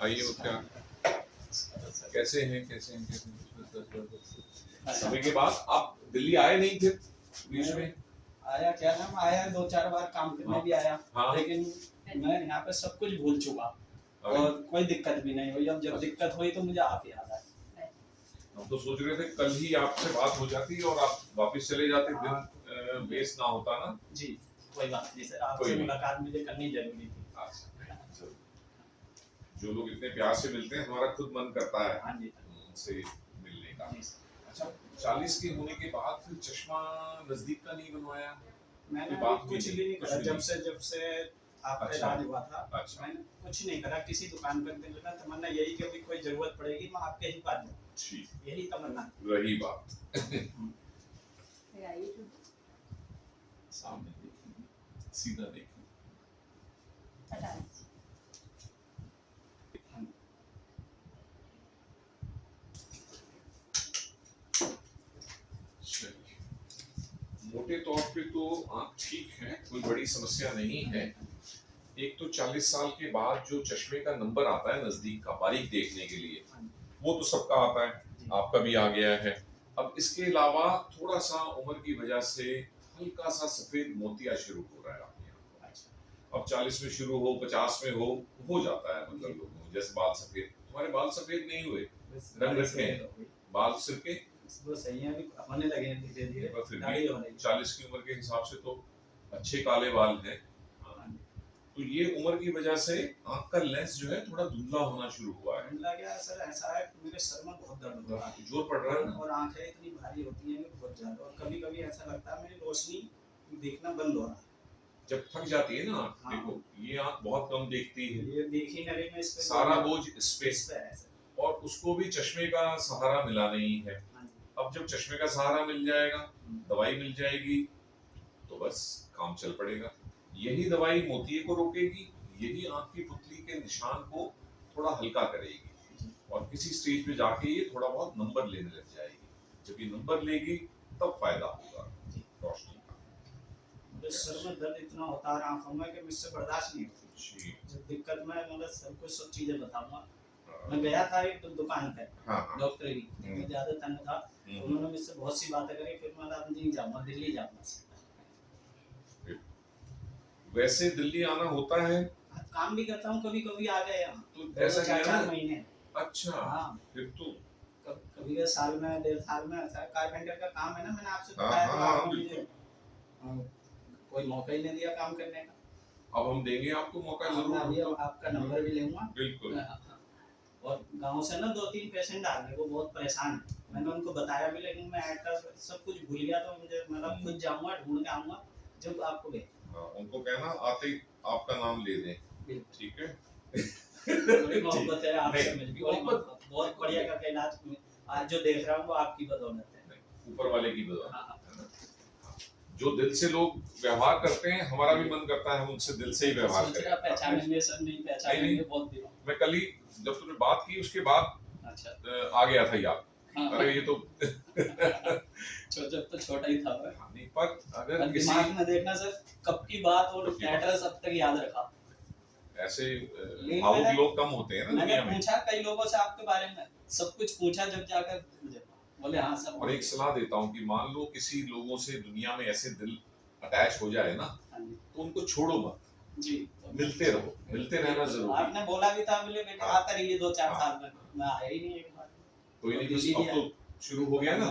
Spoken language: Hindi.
आइए मुख्तार, कैसे हैं कैसे हैं समय के बाद आप दिल्ली आए नहीं थे बीच में? आया, क्या नाम, आया 2-4 बार काम करने भी आया। हाँ। लेकिन मैं यहाँ पे सब कुछ भूल चुका और कोई दिक्कत भी नहीं हुई। अब जब दिक्कत हुई तो मुझे आप याद आए। हम तो सोच रहे थे कल ही आपसे बात हो जाती और आप वापस चले जाते, दिन वेस्ट ना होता ना। जी, कोई बात नहीं सर, आपसे मुलाकात मुझे करनी जरूरी थी। जो लोग इतने प्यार से मिलते हैं, हमारा खुद मन करता है हाँ जी उनसे मिलने का। अच्छा, 40 के होने के बाद फिर चश्मा नजदीक का नहीं बनवाया? मैंने कुछ भी नहीं करा जब से आपका इलाज हुआ था। अच्छा। मैंने कुछ नहीं करा, किसी दुकान पर नहीं लगा। तमन्ना यही कि अभी कोई जरूरत पड़ेगी मैं आपके ही पास जाऊँ, यही तमन्ना रही बात। सामने देखिए, सीधा देखिए। मोटे तौर पे तो आँख ठीक है, कोई बड़ी समस्या नहीं है। एक तो 40 साल के बाद जो चश्मे का नंबर आता है नजदीक का बारीक देखने के लिए, वो तो सबका आता है, आपका भी आ गया है। अब इसके अलावा थोड़ा सा उम्र की वजह से हल्का सा सफेद मोतिया शुरू हो रहा है आपके यहाँ। अब 40 में शुरू हो, 50 में हो जाता है, मतलब लोगों को जैसे बाल सफेद। तुम्हारे बाल सफेद नहीं हुए, रंग रखे हैं बाल सिर के, वो सही है, अभी होने लगे हैं धीरे धीरे। पर फिर भी 40 की उम्र के हिसाब से तो अच्छे काले बाल हैं। तो ये उम्र की वजह से आंख का लेंस जो है थोड़ा धुंधला होना शुरू हुआ है। धुंधला क्या सर, ऐसा है मेरे सर में बहुत दर्द हो रहा है, जोर पड़ रहा है ना, और आंखें इतनी भारी होती हैं बहुत ज्यादा, और कभी कभी ऐसा लगता है मेरी रोशनी देखना बंद हो रहा है जब थक जाती है ना। देखो ये आंख बहुत कम देखती है, ये देख ही नहीं, मैं इस पे सारा बोझ स्पेस पे है और उसको भी चश्मे का सहारा मिला नहीं है। अब जब चश्मे का सहारा मिल जाएगा, दवाई मिल जाएगी, तो बस काम चल पड़ेगा। यही दवाई मोतिये को रोकेगी, यही आंख की पुतली के निशान को थोड़ा हल्का करेगी, और किसी स्टेज पे जाके ये थोड़ा बहुत नंबर लेने लग जाएगी। जब ये नंबर लेगी तब फायदा होगा रोशनी का। मुझे सर में दर्द इतना होता है आंखों में कि मुझसे बर्दाश्त नहीं होती। जब दिक्कत में मतलब सब कुछ सब चीजें बताऊंगा। मैं गया था एक दुकान पे, डॉक्टर की, मैं ज्यादा तंग था, तो उन्होंने मुझसे बहुत सी बातें करी। फिर मैं नहीं जाऊंगा, दिल्ली जाऊंगा। वैसे दिल्ली आना होता है, काम भी करता हूँ, कभी कभी आ गए तो ऐसा 4 महीने। अच्छा, हाँ। फिर तो कभी साल में 1.5 साल में, कारपेंटर का काम है ना, मैंने आपसे बताया था। आपने मुझे कोई मौका ही नहीं दिया काम करने का। अब हम देंगे आपको मौका जरूर, आपका नंबर भी लूंगा। बिल्कुल। और गांव से ना 2-3 पेशेंट आ गए, वो बहुत परेशान है। मैंने उनको बताया भी, लेकिन मैं एड्रेस सब कुछ भूल गया, तो मुझे मतलब खुद जाऊंगा, ढूंढ के आऊंगा जब आपको भेज। उनको कहना आते ही आपका नाम ले दें, ठीक है। बड़ी मोहब्बत है आपसे, मिलती बहुत बढ़िया करके इलाज आज जो देख रहा हूँ वो आपकी बदौलत है, ऊपर वाले की बदौलत। जो दिल से लोग व्यवहार करते हैं, हमारा भी मन करता है हम उनसे दिल से ही व्यवहार करें। पहचानेंगे सर, नहीं पहचानेंगे बहुत दिनों। मैं कल ही जब तुमने बात की उसके बाद आ गया था याद। अरे ये तो जब तो छोटा ही था, नहीं, पर अगर दिमाग में देखना सर, कब की बात और एड्रेस अब तक याद रखा। ऐसे भावुक लोग कम होते हैं ना दुनिया में। मैंने पूछा कई लोगों से आपके बारे में, सब कुछ पूछा, जब जाकर मुझे बोले हाँ सब। और एक सलाह देता हूँ कि मान लो किसी लोगों से दुनिया में ऐसे दिल अटैच हो जाए ना, तो उनको छोड़ो मत जी, मिलते रहो, मिलते रहना जरूरी। आपने बोला भी था, बोले बेटे आते रहिए 2-4 साल में, मैं आया ही नहीं एक बार। कोई नहीं, बस अब तो शुरू हो गया ना।